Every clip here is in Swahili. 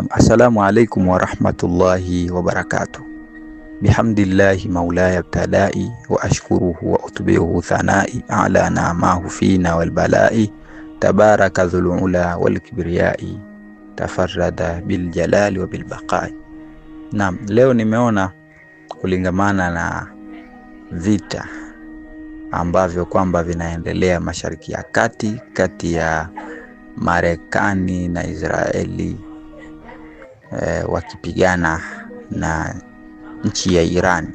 Assalamu alaikum wa rahmatullahi wa barakatuh. Bihamdillahi maulaya btadai wa ashkuruhu wa utbihu thanai ala naamahu fina wal balai tabaraka dhul ula wal kibriyai tafarrada bil jalali wa bil baqai. Leo nimeona kulingamana na vita ambavyo kwamba vinaendelea Mashariki ya Kati kati ya Marekani na Israeli wakipigana na nchi ya Iran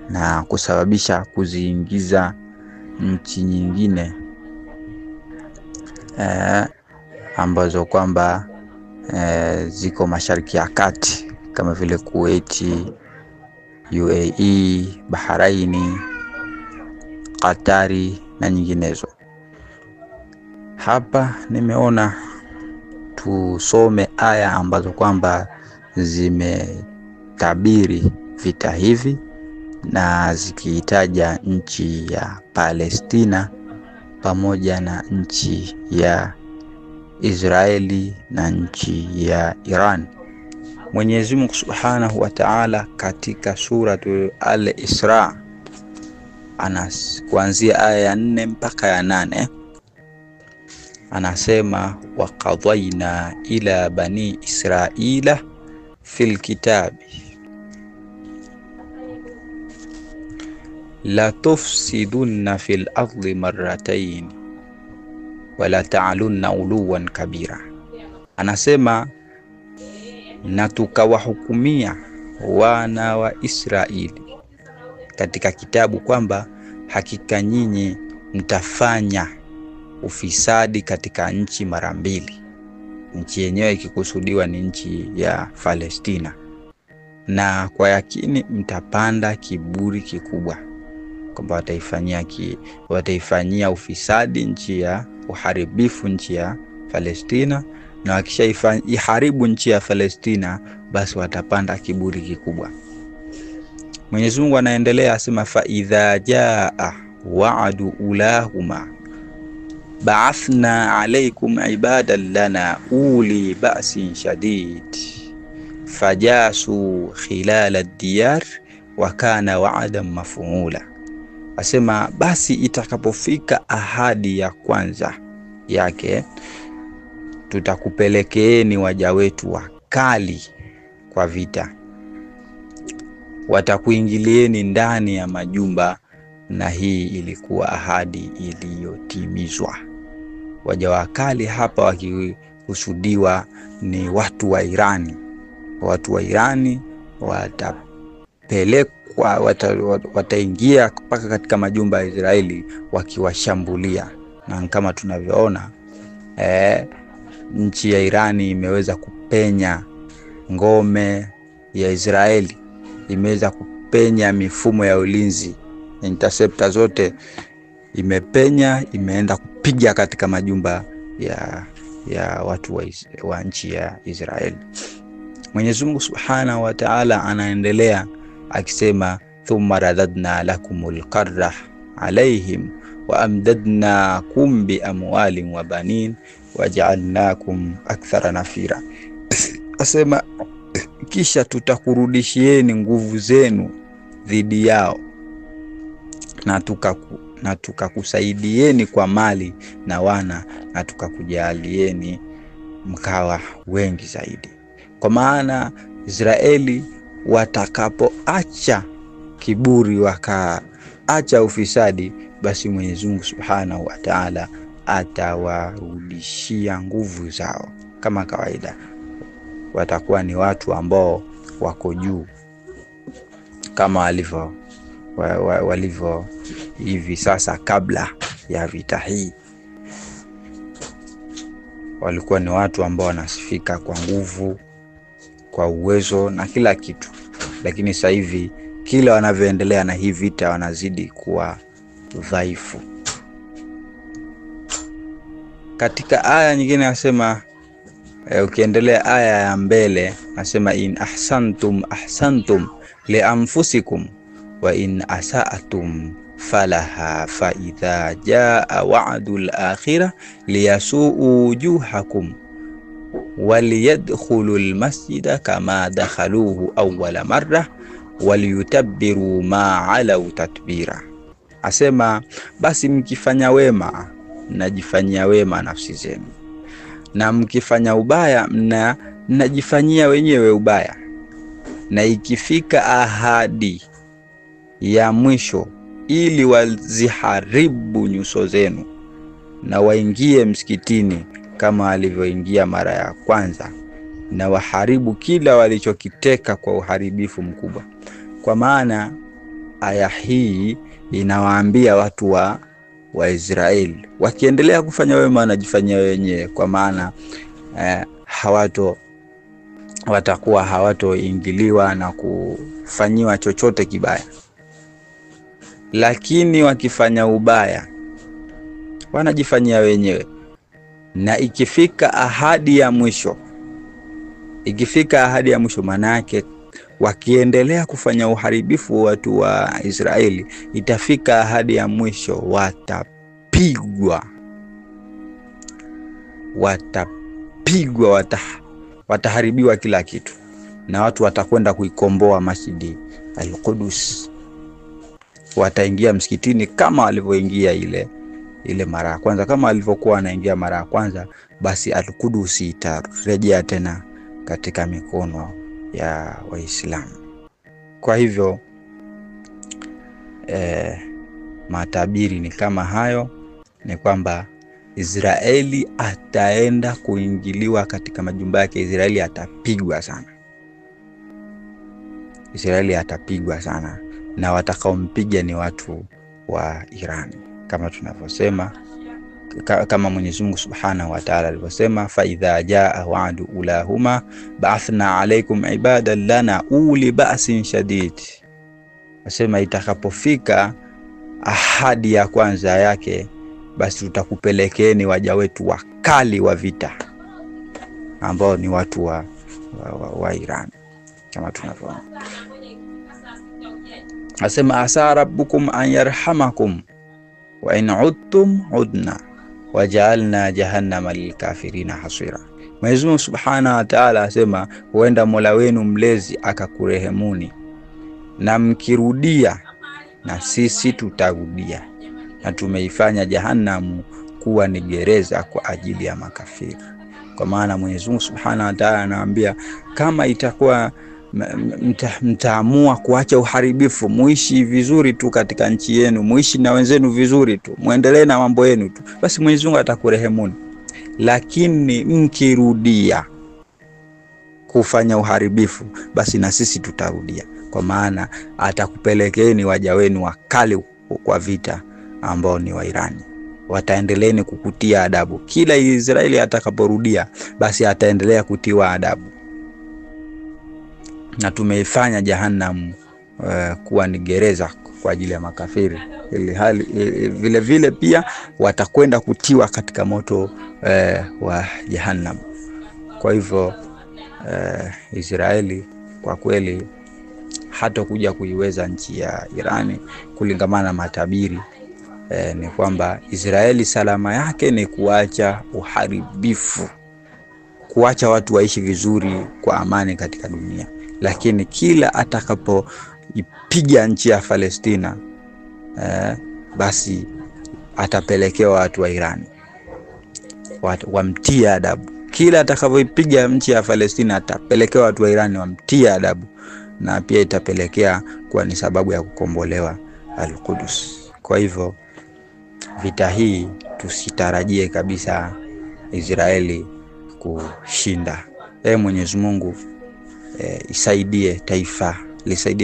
na kusababisha kuziingiza nchi nyingine ambazo kwamba ziko Mashariki ya Kati kama vile Kuwait, UAE, Bahraini, Qatari na nyinginezo. Hapa nimeona tusome aya ambazo kwamba zimetabiri vita hivi na zikiitaja nchi ya Palestina pamoja na nchi ya Israeli na nchi ya Iran. Mwenyezi Mungu Subhanahu wa Ta'ala katika suratu Al-Isra kuanzia aya ya 4 mpaka ya 8 anasema, wa qadayna ila bani Israila fil kitabi la tufsidunna fil ardi marratayn wa la ta'alunna uluwan kabira. Anasema, na tukawahukumia wana wa Israeli katika kitabu kwamba hakika nyinyi mtafanya ufisadi katika nchi mara mbili. Nchi yenyewe ikikusudiwa ni nchi ya Palestina, na kwa yakini mtapanda kiburi kikubwa kwamba wataifanyia ufisadi nchi ya uharibifu nchi ya Palestina, na wakisha iharibu nchi ya Palestina basi watapanda kiburi kikubwa. Mwenyezi Mungu anaendelea asema, fa idha jaa wa'du ulahuma ba'athna alaykum ibadan lana uli ba'sin shadid fajasu khilala ad-diyar wa kana wa'dan maf'ula. Asema, basi itakapofika ahadi ya kwanza yake tutakupelekeeni waja wetu wakali kwa vita, watakuingilieni ndani ya majumba, na hii ilikuwa ahadi iliyotimizwa. Waja wakali hapa wakikusudiwa ni watu wa Irani. Watu wa Irani wataingia mpaka katika majumba ya Israeli wakiwashambulia, na kama tunavyoona nchi ya Irani imeweza kupenya ngome ya Israeli, imeweza kupenya mifumo ya ulinzi, interceptor zote imepenya, imeenda kupiga katika majumba ya watu wa nchi ya Israeli. Mwenyezi Mungu Subhanahu wa Ta'ala anaendelea akisema, thumma radadna lakumul qarra alaihim wa amdadnakum bi amwalin wa banin waja'alnakum akthara nafira. Asema, kisha tutakurudishieni nguvu zenu dhidi yao na tukakusaidieni kwa mali na wana, na tukakujalieni mkawa wengi zaidi. Kwa maana Israeli watakapoacha kiburi, wakaacha ufisadi, basi Mwenyezi Mungu Subhanahu wa Ta'ala atawarudishia nguvu zao. Kama kawaida watakuwa ni watu ambao wako juu kama walivyo hivi sasa. Kabla ya vita hii walikuwa ni watu ambao wanasifika kwa nguvu, kwa uwezo na kila kitu, lakini sasa hivi kila wanavyoendelea na hii vita wanazidi kuwa dhaifu. Katika aya nyingine nasema, ukiendelea aya ya mbele nasema, in ahsantum li anfusikum wa in asa'atum falaha fa idha jaa wa'dul akhirah liyasuu wujuhakum waliyadkhulu almasjida kama dakhaluhu awwala marra waliyutabbiru ma alau tatbira. Asema basi mkifanya wema mnajifanyia wema nafsi zenu, na mkifanya ubaya mnajifanyia wenyewe ubaya. Na ikifika ahadi ya mwisho ili waziharibu nyuso zenu na waingie msikitini kama alivyoingia mara ya kwanza, na waharibu kila walichokiteka kwa uharibifu mkubwa. Kwa maana aya hii inawaambia watu wa Israeli wakiendelea kufanya wema wanajifanyia wenyewe, kwa maana watakuwa hawatoingiliwa na kufanyiwa chochote kibaya. Lakini wakifanya ubaya wanajifanyia wenyewe. Na ikifika ahadi ya mwisho, maana yake wakiendelea kufanya uharibifu watu wa Israeli, itafika ahadi ya mwisho wataharibiwa kila kitu, na watu watakwenda kuikomboa Masjidi al-Qudus. Wataingia msikitini kama walivyoingia ile mara ya kwanza. Kama walivyokuwa wanaingia mara ya kwanza, basi al-Qudus itarejea tena katika mikono ya Waislamu. Kwa hivyo matabiri ni kama hayo, ni kwamba Israeli ataenda kuingiliwa katika majumba yake. Israeli atapigwa sana, na watakaompiga ni watu wa Iran, kama tunavyosema, kama Mwenyezi Mungu Subhanahu wa Ta'ala alivyosema, fa idha jaa wa'du ulahuma ba'athna alaykum ibadan lana uli ba'sin shadid. Asema itakapofika ahadi ya kwanza yake, basi tutakupelekeeni waja wetu wakali wa vita, ambao ni watu wa Iran, kama tunavyoona. Asema asa rabbukum an yarhamakum wa in udtum udna waja'alna jahannama lilkafirina hasira. Mwenyezi Mungu Subhanahu wa Ta'ala asema huenda Mola wenu mlezi akakurehemuni, na mkirudia na sisi tutarudia, na tumeifanya Jahannamu kuwa ni gereza kwa ajili ya makafiri. Kwa maana Mwenyezi Mungu Subhanahu wa Ta'ala anawaambia, kama itakuwa mtaamua kuacha uharibifu, muishi vizuri tu katika nchi yenu, muishi na wenzenu vizuri tu, muendelee na mambo yenu tu, basi Mwenyezi Mungu atakurehemuni. Lakini mkirudia kufanya uharibifu, basi na sisi tutarudia, kwa maana atakupelekeeni waja wenu wakali kwa vita, ambao ni wa Irani. Wataendeleeni kukutia adabu. Kila Israeli atakaporudia, basi ataendelea kutiwa adabu. Na tumeifanya Jahannam kuwa ni gereza kwa ajili ya makafiri. Vile vile pia watakwenda kutiwa katika moto wa Jahannam. Kwa hivyo Israeli kwa kweli hatakuja kuiweza nchi ya Irani, kulingamana na matabiri. Ni kwamba Israeli salama yake ni kuacha uharibifu, kuacha watu waishi vizuri kwa amani katika dunia. Lakini kila atakapoipiga nchi ya Palestina, basi atapelekewa watu wa Irani wamtie adabu. Kila atakapoipiga nchi ya Palestina, atapelekewa watu wa Irani wamtie adabu, na pia itapelekea kuwa ni sababu ya kukombolewa al-Qudus. Kwa hivyo vita hii tusitarajie kabisa Israeli kushinda. Mwenyezi Mungu lisaidie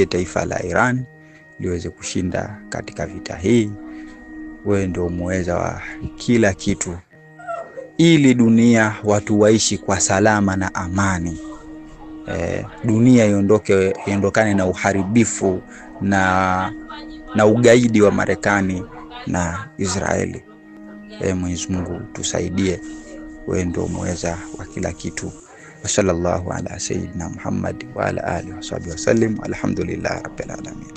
taifa la Iran liweze kushinda katika vita hii. Wewe ndio muweza wa kila kitu, ili dunia watu waishi kwa salama na amani. Dunia iondokane na uharibifu na ugaidi wa Marekani na Israeli. Mwenyezi Mungu tusaidie, wewe ndio muweza wa kila kitu. Wa sallallahu ala sayyidina Muhammad wa ala alihi wa sahbihi wasallim. Alhamdulillah rabbil alamin.